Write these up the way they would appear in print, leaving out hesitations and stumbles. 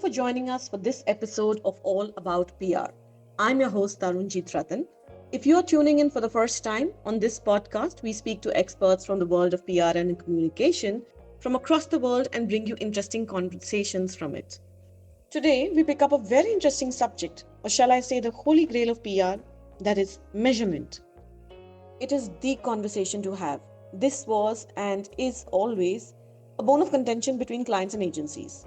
for joining us for this episode of All About PR. I'm your host, Tarunjit Ratan. If you are tuning in for the first time, on this podcast, we speak to experts from the world of PR and communication from across the world and bring you interesting conversations from it. Today, we pick up a very interesting subject, or shall I say the holy grail of PR, that is measurement. It is the conversation to have. This was and is always a bone of contention between clients and agencies.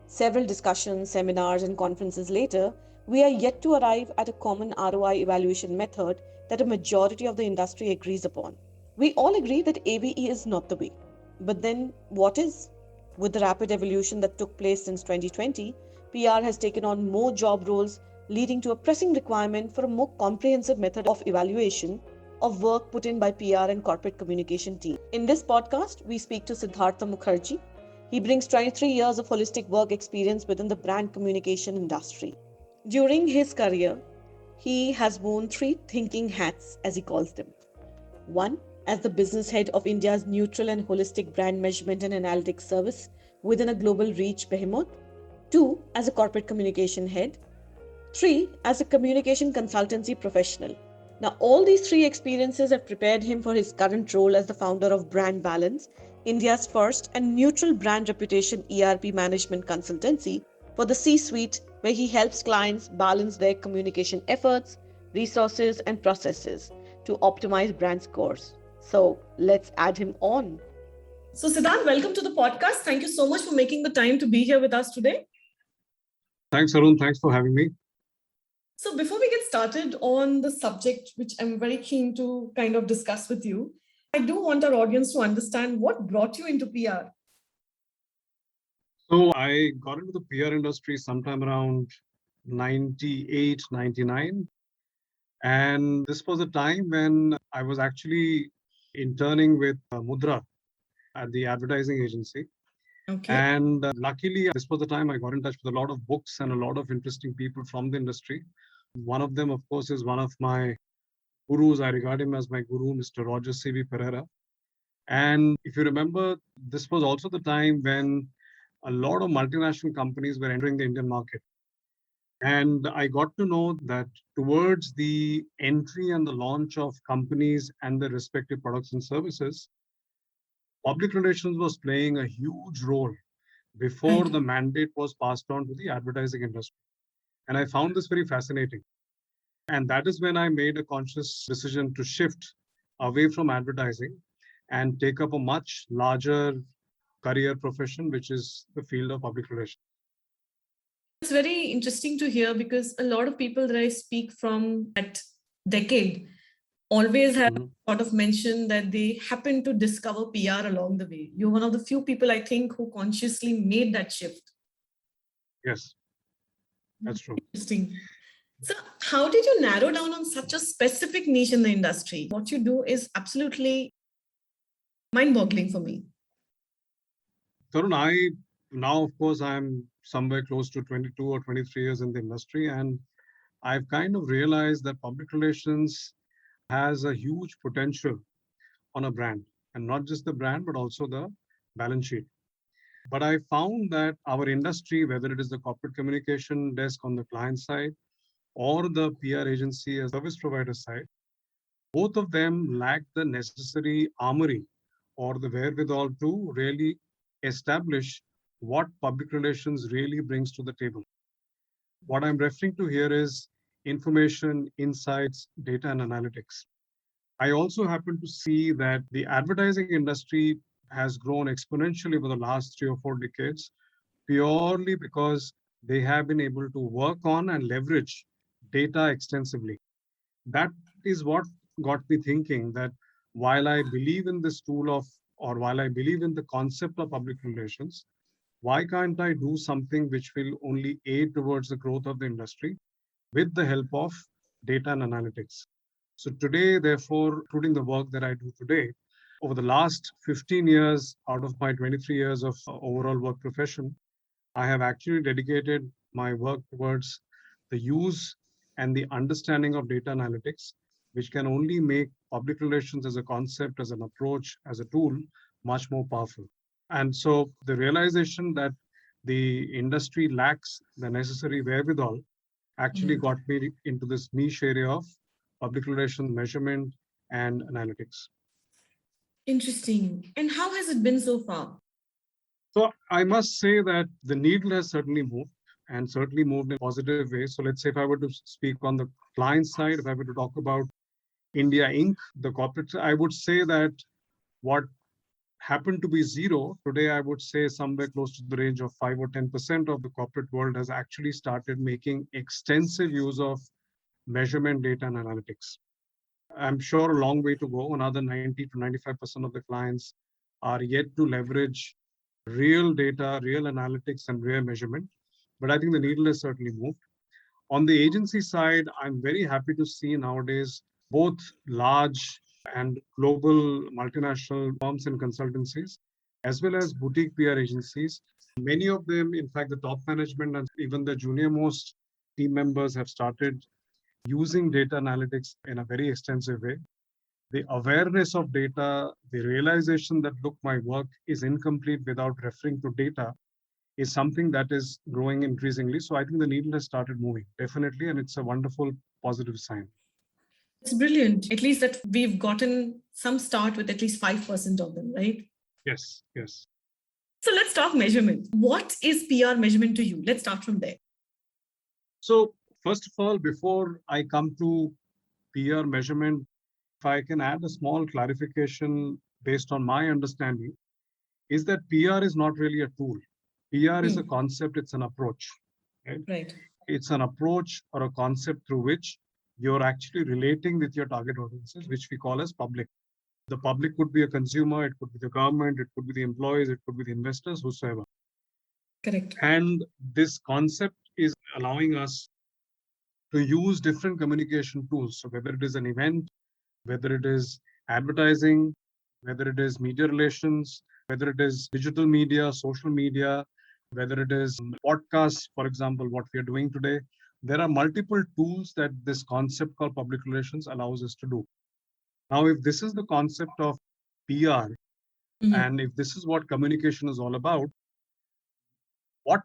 Several discussions, seminars, and conferences later, we are yet to arrive at a common ROI evaluation method that a majority of the industry agrees upon. We all agree that ABE is not the way. But then, what is? With the rapid evolution that took place since 2020, PR has taken on more job roles, leading to a pressing requirement for a more comprehensive method of evaluation of work put in by PR and corporate communication teams. In this podcast, we speak to Siddhartha Mukherjee. He brings 23 years of holistic work experience within the brand communication industry. During his career, he has worn three thinking hats, as he calls them. One, as the business head of India's neutral and holistic brand measurement and analytics service within a global reach behemoth. Two, as a corporate communication head. Three, as a communication consultancy professional. Now, all these three experiences have prepared him for his current role as the founder of Brand Balance, India's first and neutral brand reputation ERP management consultancy for the C-suite, where he helps clients balance their communication efforts, resources, and processes to optimize brand scores. So, let's add him on. So, Siddharth, welcome to the podcast. Thank you so much for making the time to be here with us today. Thanks, Arun. Thanks for having me. So before we get started on the subject, which I'm very keen to kind of discuss with you, I do want our audience to understand what brought you into PR. So I got into the PR industry sometime around 98, 99. And this was a time when I was actually interning with Mudra at the advertising agency. Okay. And luckily, this was the time I got in touch with a lot of books and a lot of interesting people from the industry. One of them, of course, is one of my gurus. I regard him as my guru, Mr. Roger C.V. Pereira. And if you remember, this was also the time when a lot of multinational companies were entering the Indian market. And I got to know that towards the entry and the launch of companies and their respective products and services, public relations was playing a huge role before the mandate was passed on to the advertising industry. And I found this very fascinating. And that is when I made a conscious decision to shift away from advertising and take up a much larger career profession, which is the field of public relations. It's very interesting to hear because a lot of people that I speak from that decade always have sort of mentioned that they happen to discover PR along the way. You're one of the few people, I think, who consciously made that shift. Yes, that's true. Interesting. So how did you narrow down on such a specific niche in the industry? What you do is absolutely mind-boggling for me. Tarun, now, of course, I'm somewhere close to 22 or 23 years in the industry, and I've kind of realized that public relations has a huge potential on a brand, and not just the brand, but also the balance sheet. But I found that our industry, whether it is the corporate communication desk on the client side or the PR agency as service provider side, both of them lack the necessary armory or the wherewithal to really establish what public relations really brings to the table. What I'm referring to here is information, insights, data, and analytics. I also happen to see that the advertising industry has grown exponentially over the last 3 or 4 decades, purely because they have been able to work on and leverage data extensively. That is what got me thinking that while I believe in this tool of, or while I believe in the concept of public relations, why can't I do something which will only aid towards the growth of the industry with the help of data and analytics? So today, therefore, including the work that I do today, over the last 15 years out of my 23 years of overall work profession, I have actually dedicated my work towards the use and the understanding of data analytics, which can only make public relations as a concept, as an approach, as a tool, much more powerful. And so the realization that the industry lacks the necessary wherewithal actually Mhm. got me into this niche area of public relations, measurement, and analytics. Interesting. And how has it been so far? So I must say that the needle has certainly moved and certainly moved in a positive way. So let's say if I were to speak on the client side, if I were to talk about India Inc., the corporate, I would say that what happened to be zero, today I would say somewhere close to the range of 5 or 10% of the corporate world has actually started making extensive use of measurement data and analytics. I'm sure a long way to go. Another 90 to 95% of the clients are yet to leverage real data, real analytics, and real measurement. But I think the needle has certainly moved. On the agency side, I'm very happy to see nowadays both large and global multinational firms and consultancies, as well as boutique PR agencies. Many of them, in fact, the top management and even the junior most team members have started using data analytics in a very extensive way. The awareness of data, the realization that, look, my work is incomplete without referring to data is something that is growing increasingly. So I think the needle has started moving, definitely, and it's a wonderful positive sign. It's brilliant. At least that we've gotten some start with at least 5% of them, right? Yes, yes. So let's talk measurement. What is PR measurement to you? Let's start from there. So, first of all, before I come to PR measurement, if I can add a small clarification based on my understanding, is that PR is not really a tool. PR is a Hmm. concept, it's an approach. Right? Right. It's an approach or a concept through which you're actually relating with your target audiences, which we call as public. The public could be a consumer, it could be the government, it could be the employees, it could be the investors, whosoever. Correct. And this concept is allowing us to use different communication tools. So, whether it is an event, whether it is advertising, whether it is media relations, whether it is digital media, social media, whether it is podcasts, for example, what we are doing today, there are multiple tools that this concept called public relations allows us to do. Now, if this is the concept of PR, Mhm. and if this is what communication is all about, what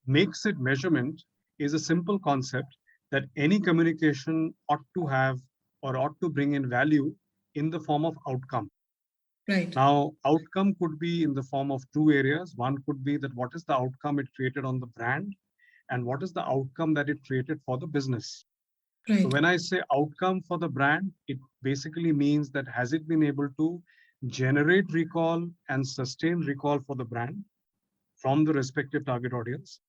makes it measurement is a simple concept that any communication ought to have or ought to bring in value in the form of outcome. Right. Now, outcome could be in the form of two areas. One could be that what is the outcome it created on the brand, and what is the outcome that it created for the business. So, Right. when I say outcome for the brand, it basically means that has it been able to generate recall and sustain recall for the brand from the respective target audience?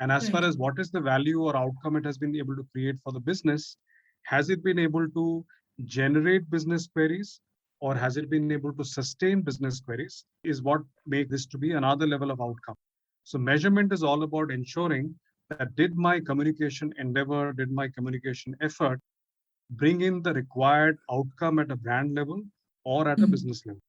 And as far Right. as what is the value or outcome it has been able to create for the business, has it been able to generate business queries or has it been able to sustain business queries? Is what make this to be another level of outcome. So measurement is all about ensuring that did my communication endeavor, did my communication effort bring in the required outcome at a brand level or at a Mhm. business level.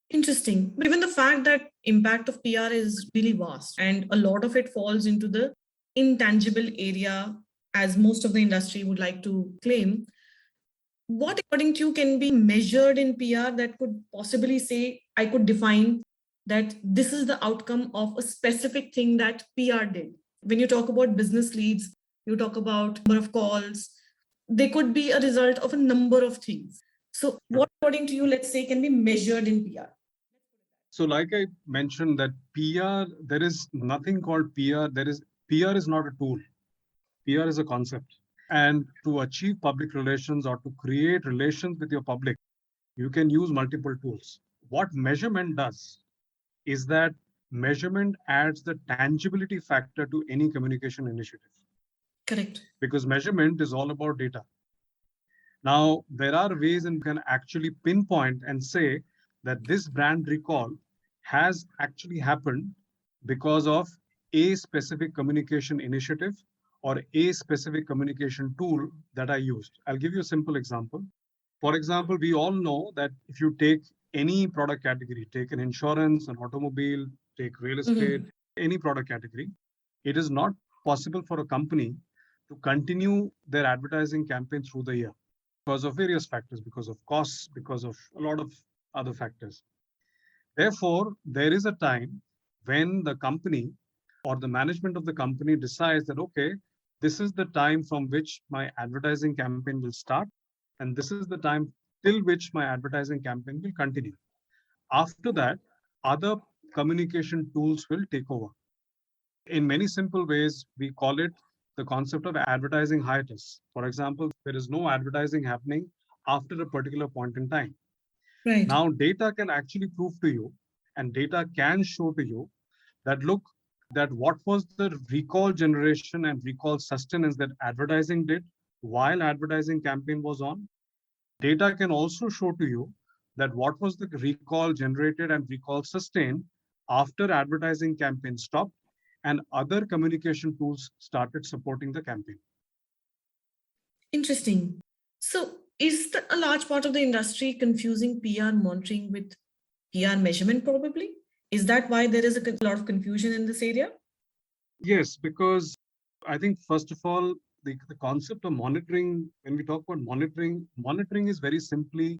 Interesting. But given the fact that impact of PR is really vast and a lot of it falls into the intangible area, as most of the industry would like to claim, what according to you can be measured in PR that could possibly say I could define that this is the outcome of a specific thing that PR did? When you talk about business leads, you talk about number of calls, they could be a result of a number of things. So what according to you, let's say, can be measured in PR? So, like I mentioned, that PR, there is nothing called PR. There is PR is not a tool. PR is a concept. And to achieve public relations or to create relations with your public, you can use multiple tools. What measurement does is that measurement adds the tangibility factor to any communication initiative Correct. because measurement is all about data. Now, there are ways in can actually pinpoint and say that this brand recall has actually happened because of a specific communication initiative or a specific communication tool that I used. I'll give you a simple example. For example, we all know that if you take any product category, take an insurance, an automobile, take real estate, Mhm. any product category, it is not possible for a company to continue their advertising campaign through the year because of various factors, because of costs, because of a lot of other factors. Therefore, there is a time when the company or the management of the company decides that, okay, this is the time from which my advertising campaign will start, and this is the time till which my advertising campaign will continue. After that, other communication tools will take over. In many simple ways, we call it the concept of advertising hiatus. For example, there is no advertising happening after a particular point in time. Right. Now, data can actually prove to you, and data can show to you that look, that what was the recall generation and recall sustenance that advertising did while advertising campaign was on. Data can also show to you that what was the recall generated and recall sustained after advertising campaign stopped and other communication tools started supporting the campaign. Interesting. So, is a large part of the industry confusing PR monitoring with PR measurement, probably? Is that why there is a lot of confusion in this area? Yes, because I think, first of all, the concept of monitoring, when we talk about monitoring is very simply,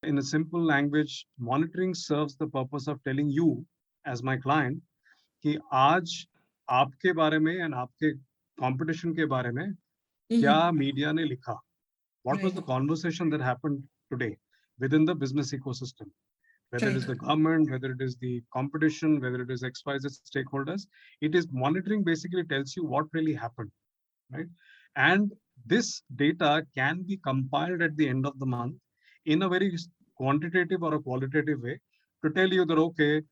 in a simple language, monitoring serves the purpose of telling you, as my client, कि आज आपके बारे में and आपके competition के बारे में क्या Mhm. मीडिया ने लिखा. What was Right. the conversation that happened today within the business ecosystem? Whether it Right. is the government, whether it is the competition, whether it is XYZ stakeholders, it is monitoring basically tells you what really happened, right? And this data can be compiled at the end of the month in a very quantitative or a qualitative way to tell you that, okay,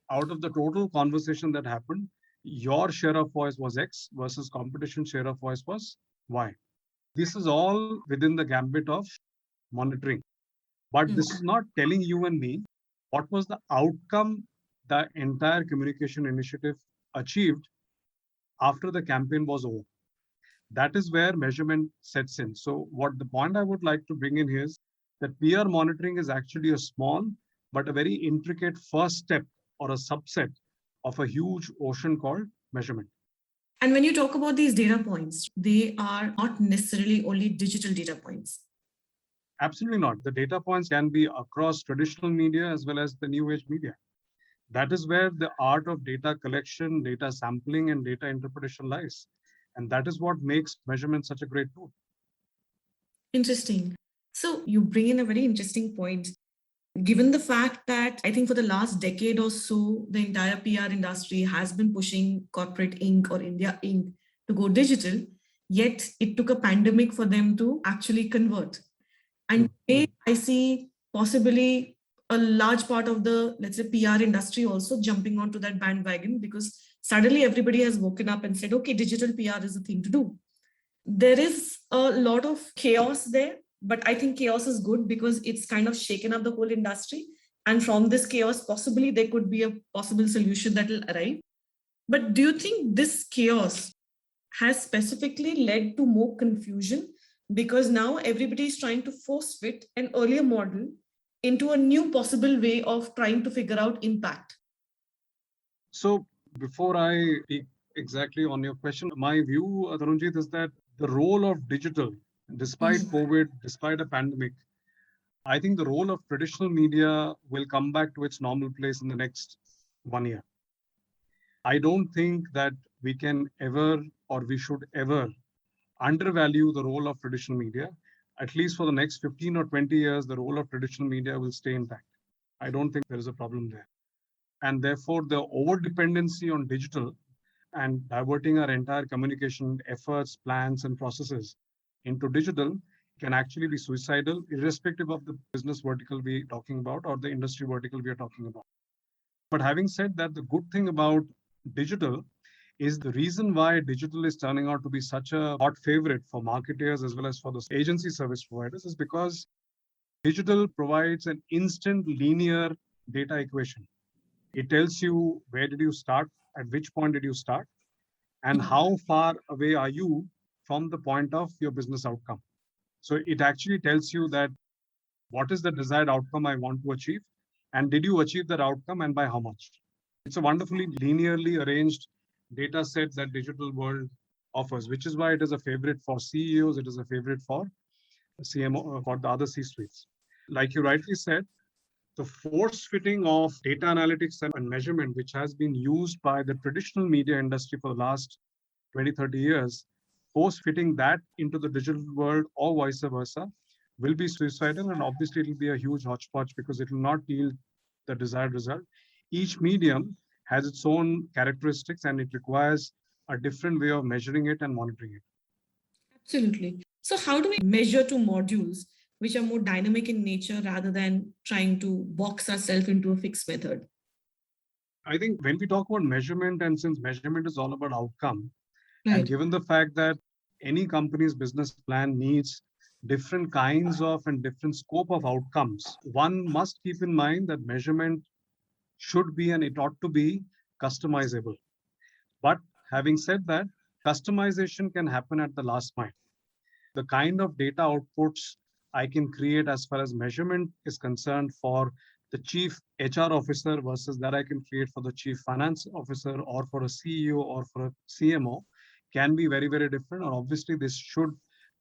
out of the total conversation that happened, your share of voice was X versus competition share of voice was Y. This is all within the gambit of monitoring. But Mm. this is not telling you and me what was the outcome the entire communication initiative achieved after the campaign was over. That is where measurement sets in. So, what the point I would like to bring in here is that PR monitoring is actually a small but a very intricate first step or a subset of a huge ocean called measurement. And when you talk about these data points, they are not necessarily only digital data points. Absolutely not. The data points can be across traditional media as well as the new age media. That is where the art of data collection, data sampling, and data interpretation lies. And that is what makes measurement such a great tool. Interesting. So you bring in a very interesting point. Given the fact that I think for the last decade or so, the entire PR industry has been pushing corporate ink or India ink to go digital, yet it took a pandemic for them to actually convert. And today I see possibly a large part of the, let's say, PR industry also jumping onto that bandwagon because suddenly everybody has woken up and said, okay, digital PR is a thing to do. There is a lot of chaos there, but I think chaos is good because it's kind of shaken up the whole industry. And from this chaos, possibly there could be a possible solution that will arrive. But do you think this chaos has specifically led to more confusion? Because now everybody is trying to force fit an earlier model into a new possible way of trying to figure out impact. So, before I speak exactly on your question, my view, Tarunjit, is that the role of digital, despite Mhm. COVID, despite a pandemic, I think the role of traditional media will come back to its normal place in the next 1 year. I don't think that we can ever or we should ever undervalue the role of traditional media. At least for the next 15 or 20 years, the role of traditional media will stay intact. I don't think there is a problem there. And therefore, the over dependency on digital and diverting our entire communication efforts, plans, and processes into digital can actually be suicidal, irrespective of the business vertical we're talking about or the industry vertical we are talking about. But having said that, the good thing about digital is the reason why digital is turning out to be such a hot favorite for marketers as well as for the agency service providers is because digital provides an instant linear data equation. It tells you where did you start, at which point did you start, and how far away are you from the point of your business outcome. So it actually tells you that what is the desired outcome I want to achieve, and did you achieve that outcome and by how much. It's a wonderfully linearly arranged data set that digital world offers, which is why it is a favorite for CEOs, it is a favorite for CMO, for the other C suites. Like you rightly said, The force fitting of data analytics and measurement, which has been used by the traditional media industry for the last 20, 30 years, force fitting that into the digital world or vice versa, will be suicidal. And obviously, it will be a huge hodgepodge because it will not yield the desired result. Each medium has its own characteristics and it requires a different way of measuring it and monitoring it. Absolutely. So, how do we measure two modules which are more dynamic in nature rather than trying to box ourselves into a fixed method? I think when we talk about measurement, and since measurement is all about outcome, and Right. given the fact that any company's business plan needs different kinds of and different scope of outcomes, one must keep in mind that measurement should be and it ought to be customizable. But having said that, customization can happen at the last mile. The kind of data outputs I can create as far as measurement is concerned for the chief HR officer versus that I can create for the chief finance officer or for a CEO or for a CMO can be very, very different. And obviously, this should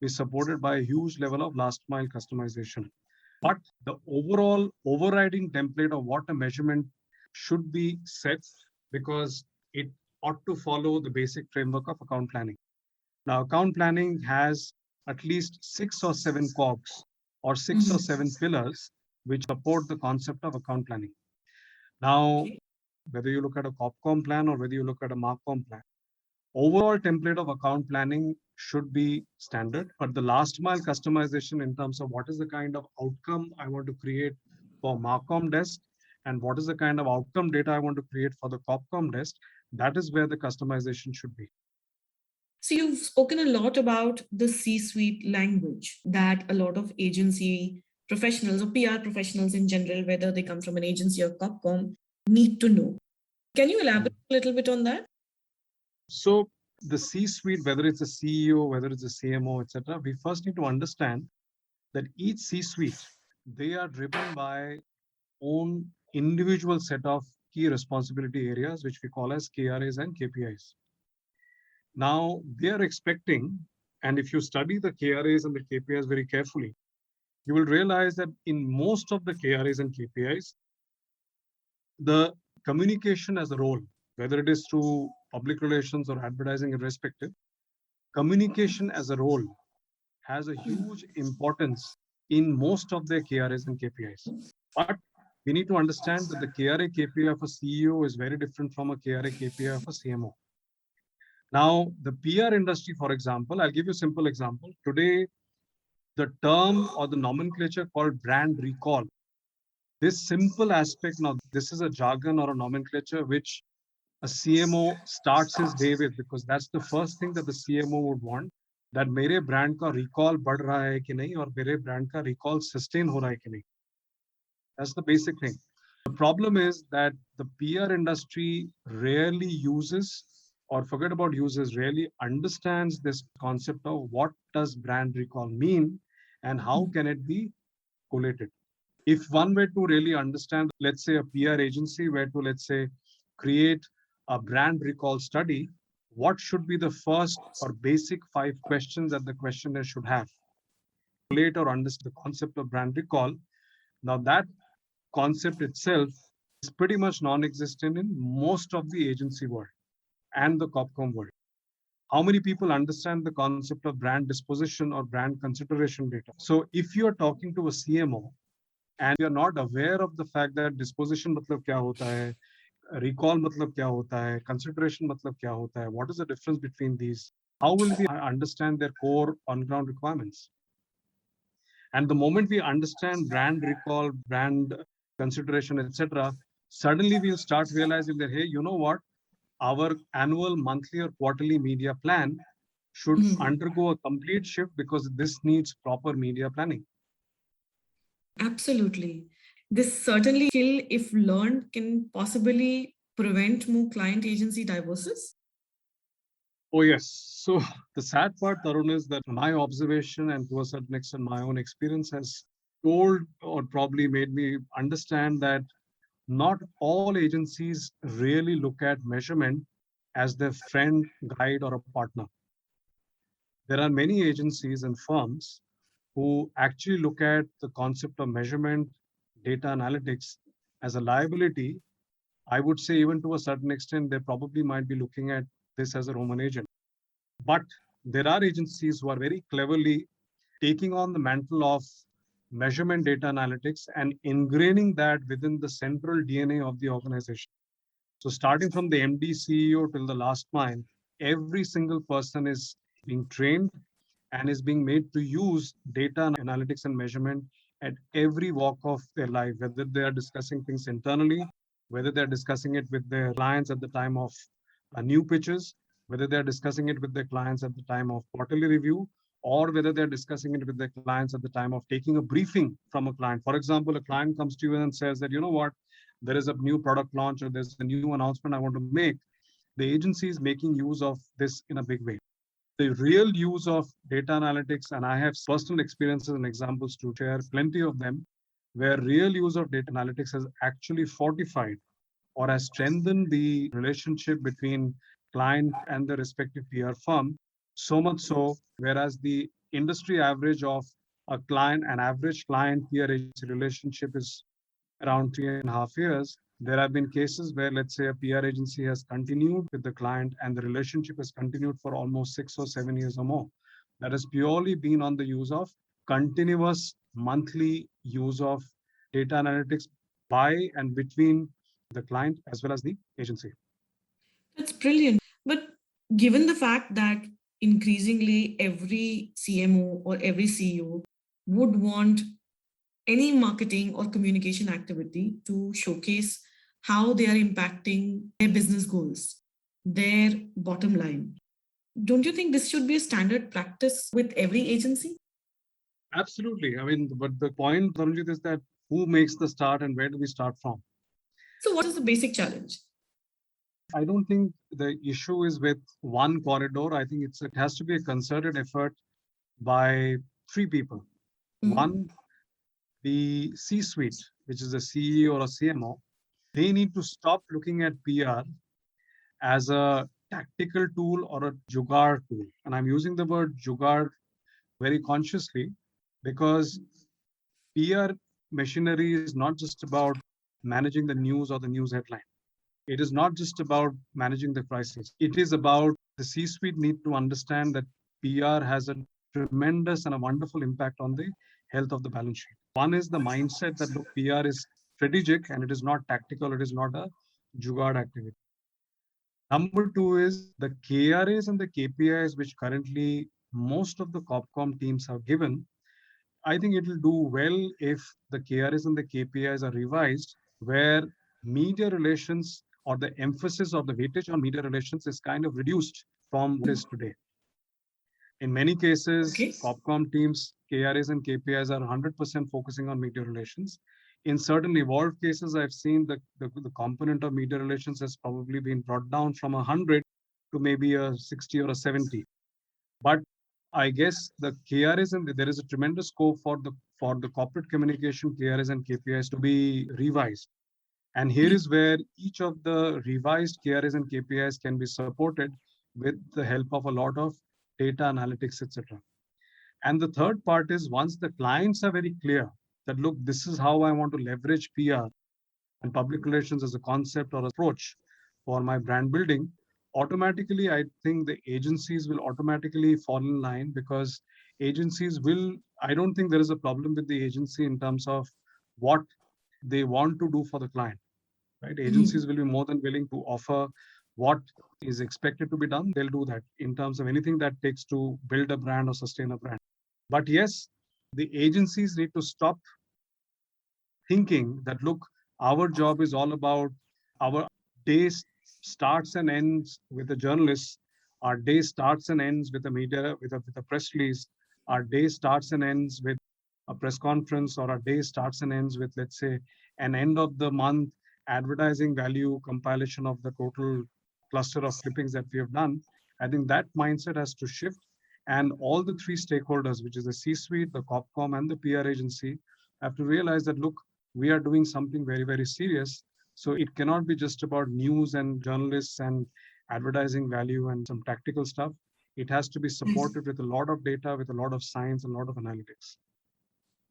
be supported by a huge level of last mile customization. But the overall overriding template of what a measurement should be set because it ought to follow the basic framework of account planning. Now, account planning has at least 6 or 7 cogs or six or seven pillars which support the concept of account planning. Now, whether you look at a COPCOM plan or whether you look at a MARCOM plan, overall template of account planning should be standard, but the last mile customization in terms of what is the kind of outcome I want to create for MARCOM desk and what is the kind of outcome data I want to create for the COPCOM desk, that is where the customization should be. So, you've spoken a lot about the C suite language that a lot of agency professionals or PR professionals in general, whether they come from an agency or COPCOM, need to know. Can you elaborate a little bit on that? So the C-suite, whether it's a CEO, whether it's a CMO, etc., we first need to understand that each C-suite, they are driven by own individual set of key responsibility areas, which we call as KRAs and KPIs. Now they are expecting, and if you study the KRAs and the KPIs very carefully, you will realize that in most of the KRAs and KPIs, the communication as a role, whether it is through public relations or advertising, irrespective, communication as a role has a huge importance in most of their KRAs and KPIs. But we need to understand that the KRA KPI of a CEO is very different from a KRA KPI of a CMO. Now, the PR industry, for example, I'll give you a simple example. Today, the term or the nomenclature called brand recall, this simple aspect, now this is a jargon or a nomenclature which a CMO starts his day with because that's the first thing that the CMO would want, that मेरे brand का recall बढ़ रहा है कि नहीं और मेरे brand का recall sustain हो रहा है कि नहीं. That's the basic thing. The problem is that the PR industry rarely uses or forget about uses, rarely understands this concept of what does brand recall mean and how can it be collated. If one were to really understand, let's say a PR agency were to, let's say, create a brand recall study, what should be the first or basic 5 questions that the questionnaire should have? Relate or understand the concept of brand recall. Now, that concept itself is pretty much non-existent in most of the agency world and the COPCOM world. How many people understand the concept of brand disposition or brand consideration data? So if you're talking to a CMO and you're not aware of the fact that disposition matlab kya hota hai, recall matlab kya hota hai, consideration matlab kya hota hai, what is the difference between these? How will we understand their core on-ground requirements? And the moment we understand brand recall, brand consideration, etc., suddenly we'll start realizing that, hey, you know what? Our annual, monthly, or quarterly media plan should undergo a complete shift because this needs proper media planning. Absolutely. This certainly skill, if learned, can possibly prevent more client agency divorces. Oh, yes. So the sad part, Tarun, is that my observation and to a certain extent my own experience has told or probably made me understand that not all agencies really look at measurement as their friend, guide, or a partner. There are many agencies and firms who actually look at the concept of measurement data analytics as a liability, I would say even to a certain extent, they probably might be looking at this as a Roman agent. But there are agencies who are very cleverly taking on the mantle of measurement data analytics and ingraining that within the central DNA of the organization. So starting from the MD, CEO till the last mile, every single person is being trained and is being made to use data analytics and measurement at every walk of their life, whether they are discussing things internally, whether they're discussing it with their clients at the time of new pitches, whether they're discussing it with their clients at the time of quarterly review, or whether they're discussing it with their clients at the time of taking a briefing from a client. For example, a client comes to you and says that, you know what, there is a new product launch or there's a new announcement I want to make. The agency is making use of this in a big way. The real use of data analytics, and I have personal experiences and examples to share, plenty of them, where real use of data analytics has actually fortified or has strengthened the relationship between client and the respective PR firm, so much so, whereas the industry average of an average client PR agency relationship is around 3.5 years, there have been cases where, let's say, a PR agency has continued with the client and the relationship has continued for almost 6 or 7 years or more. That has purely been on the use of continuous monthly use of data analytics by and between the client as well as the agency. That's brilliant. But given the fact that increasingly every CMO or every CEO would want any marketing or communication activity to showcase how they are impacting their business goals, their bottom line, don't you think this should be a standard practice with every agency? Absolutely. I mean, but the point, Tarunjit, is that who makes the start and where do we start from? So, what is the basic challenge? I don't think the issue is with one corridor. I think it has to be a concerted effort by three people. Mhm. One, the C-suite, which is a CEO or a CMO, they need to stop looking at PR as a tactical tool or a jugaad tool. And I'm using the word jugaad very consciously because PR machinery is not just about managing the news or the news headline. It is not just about managing the crisis. It is about the C-suite need to understand that PR has a tremendous and a wonderful impact on the health of the balance sheet. One is the mindset that look, PR is strategic and it is not tactical. It is not a jugaad activity. Number two is the KRAs and the KPIs, which currently most of the Copcom teams have given. I think it will do well if the KRAs and the KPIs are revised, where media relations or the emphasis or the weightage on media relations is kind of reduced from what is today. In many cases, Okay. Copcom teams, KRAs and KPIs are 100% focusing on media relations. In certain evolved cases, I've seen the component of media relations has probably been brought down from 100 to maybe a 60 or a 70. But I guess the KRAs and there is a tremendous scope for the corporate communication KRAs and KPIs to be revised. And here is where each of the revised KRAs and KPIs can be supported with the help of a lot of data analytics, etc. And the third part is once the clients are very clear that, look, this is how I want to leverage PR and public relations as a concept or approach for my brand building, automatically, I think the agencies will automatically fall in line because agencies will, I don't think there is a problem with the agency in terms of what they want to do for the client, right? Agencies Mhm. will be more than willing to offer what is expected to be done. They'll do that in terms of anything that takes to build a brand or sustain a brand. But yes, the agencies need to stop thinking that, look, our job is all about our day starts and ends with the journalists. Our day starts and ends with the media, with a press release. Our day starts and ends with a press conference, or our day starts and ends with, let's say, an end of the month advertising value compilation of the total cluster of clippings that we have done. I think that mindset has to shift. And all the three stakeholders, which is the C suite, the COPCOM, and the PR agency, have to realize that, look, we are doing something very, very serious. So it cannot be just about news and journalists and advertising value and some tactical stuff. It has to be Yes. supported with a lot of data, with a lot of science, and a lot of analytics.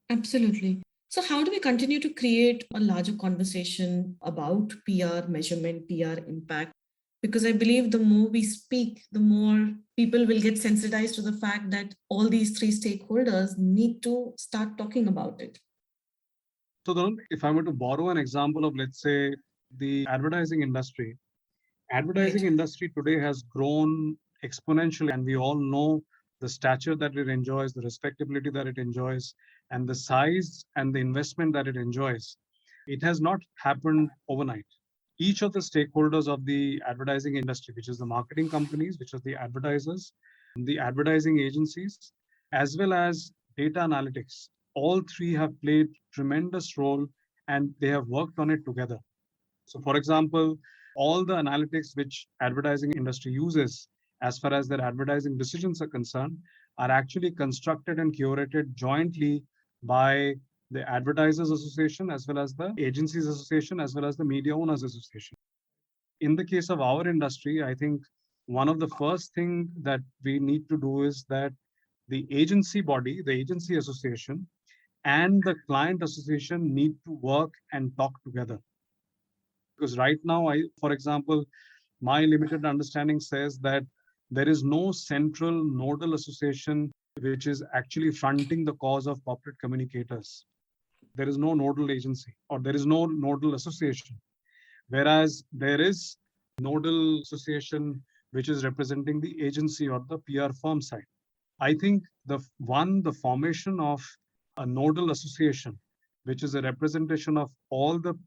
Absolutely. So, how do we continue to create a larger conversation about PR measurement, PR impact? Because I believe the more we speak, the more people will get sensitized to the fact that all these three stakeholders need to start talking about it. So, Dharun, if I were to borrow an example of, let's say, the advertising Right. industry today has grown exponentially, and we all know the stature that it enjoys, the respectability that it enjoys, and the size and the investment that it enjoys. It has not happened overnight. Each of the stakeholders of the advertising industry, which is the marketing companies, which are the advertisers, the advertising agencies, as well as data analytics, all three have played tremendous role and they have worked on it together. So, for example, all the analytics which advertising industry uses as far as their advertising decisions are concerned are actually constructed and curated jointly by the Advertisers Association as well as the Agencies Association as well as the Media Owners Association. In the case of our industry, I think one of the first thing that we need to do is that the agency body, the agency association, and the client association need to work and talk together. Because right now, for example, my limited understanding says that there is no central nodal association which is actually fronting the cause of corporate communicators. There is no nodal agency or there is no nodal association, whereas there is nodal association which is representing the agency or the PR firm side. I think the formation of a nodal association, which is a representation of all the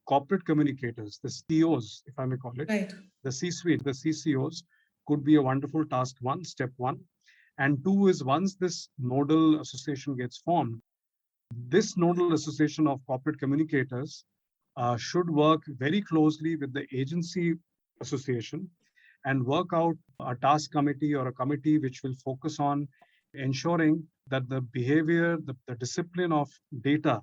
corporate communicators, the CEOs, if I may call it, Right. the C-suite, the CCOs, could be a wonderful task one, step one. And two is once this nodal association gets formed, this nodal association of corporate communicators should work very closely with the agency association and work out a task committee or a committee which will focus on ensuring that the behavior, the discipline of data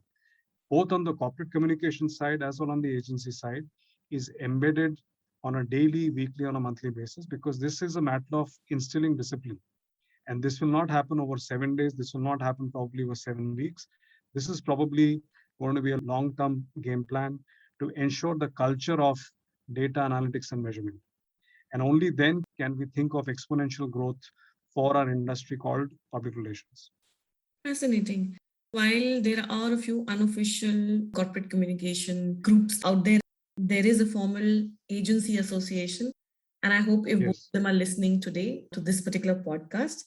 both on the corporate communication side as well on the agency side, is embedded on a daily, weekly, on a monthly basis, because this is a matter of instilling discipline. And this will not happen over 7 days. This will not happen probably over 7 weeks. This is probably going to be a long-term game plan to ensure the culture of data analytics and measurement. And only then can we think of exponential growth for our industry called public relations. Fascinating. While there are a few unofficial corporate communication groups out there, there is a formal agency association. And I hope if both Yes. of them are listening today to this particular podcast,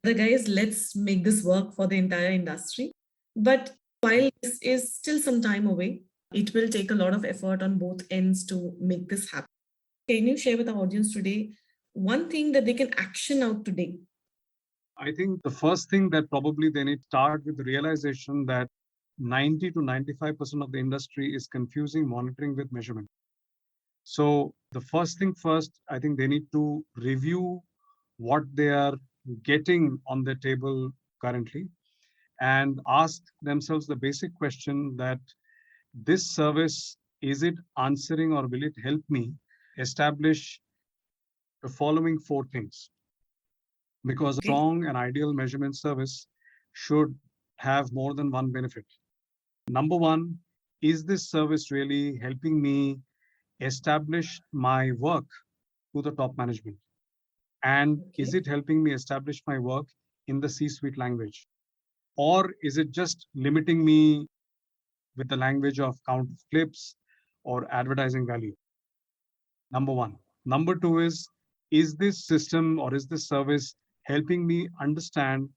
the guys, let's make this work for the entire industry. But while this is still some time away, it will take a lot of effort on both ends to make this happen. Can you share with our audience today one thing that they can action out today? I think the first thing that probably they need to start with the realization that 90 to 95% of the industry is confusing monitoring with measurement. So the first thing first, I think they need to review what they are getting on the table currently and ask themselves the basic question that this service, is it answering or will it help me establish the following four things? Because a Okay. strong and ideal measurement service should have more than one benefit. Number one, is this service really helping me establish my work to the top management? And is Okay. it helping me establish my work in the C-suite language? Or is it just limiting me with the language of count of clips or advertising value? Number one. Number two is this system or is this service helping me understand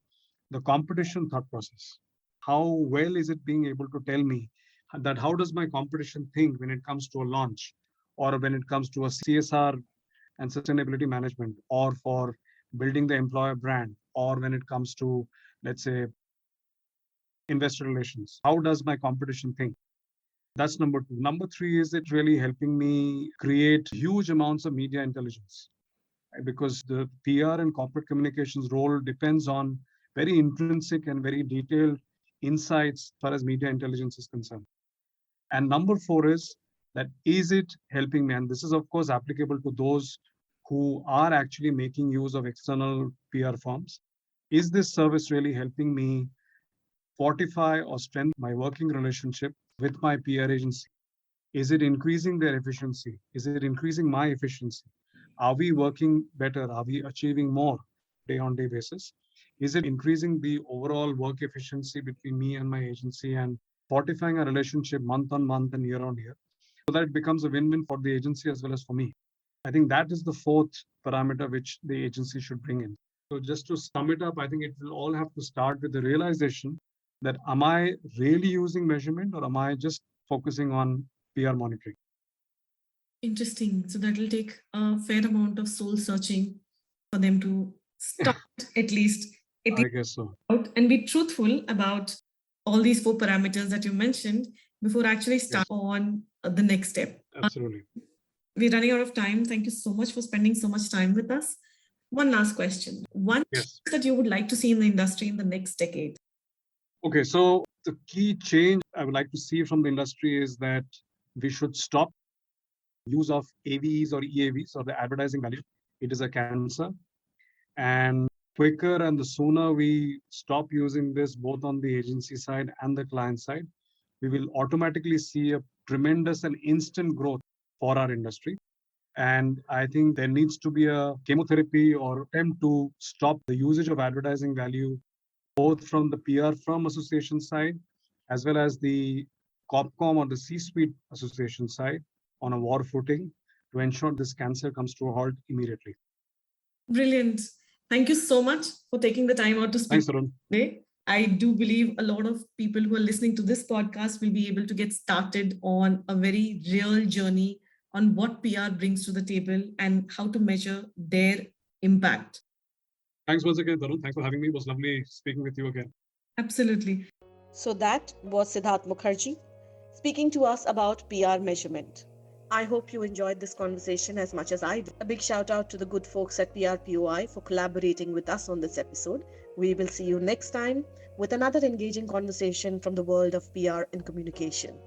the competition thought process? How well is it being able to tell me that how does my competition think when it comes to a launch or when it comes to a CSR and sustainability management or for building the employer brand or when it comes to, let's say, investor relations? How does my competition think? That's number two. Number three, is it really helping me create huge amounts of media intelligence? Because the PR and corporate communications role depends on very intrinsic and very detailed insights as far as media intelligence is concerned. And number four is it helping me? And this is, of course, applicable to those who are actually making use of external PR firms. Is this service really helping me fortify or strengthen my working relationship with my PR agency? Is it increasing their efficiency? Is it increasing my efficiency? Are we working better? Are we achieving more day on day basis? Is it increasing the overall work efficiency between me and my agency and fortifying a relationship month on month and year on year so that it becomes a win-win for the agency as well as for me? I think that is the fourth parameter which the agency should bring in. So just to sum it up, I think it will all have to start with the realization that am I really using measurement or am I just focusing on PR monitoring? Interesting. So that will take a fair amount of soul searching for them to start at least I guess so. out and be truthful about all these four parameters that you mentioned before actually start on the next step. Absolutely. We're running out of time. Thank you so much for spending so much time with us. One last question. One Yes. that you would like to see in the industry in the next decade? Okay, so the key change I would like to see from the industry is that we should stop use of AVs or EAVs or the advertising value. It is a cancer. And quicker and the sooner we stop using this both on the agency side and the client side, we will automatically see a tremendous and instant growth for our industry. And I think there needs to be a chemotherapy or attempt to stop the usage of advertising value, both from the PR firm association side, as well as the COPCOM or the C-suite association side on a war footing to ensure this cancer comes to a halt immediately. Brilliant. Thank you so much for taking the time out to speak Thanks, Arun. today. I do believe a lot of people who are listening to this podcast will be able to get started on a very real journey on what PR brings to the table and how to measure their impact. Thanks once again, Tarun. Thanks for having me. It was lovely speaking with you again. Absolutely. So that was Siddhartha Mukherjee speaking to us about PR measurement. I hope you enjoyed this conversation as much as I did. A big shout out to the good folks at PRPOI for collaborating with us on this episode. We will see you next time with another engaging conversation from the world of PR and communication.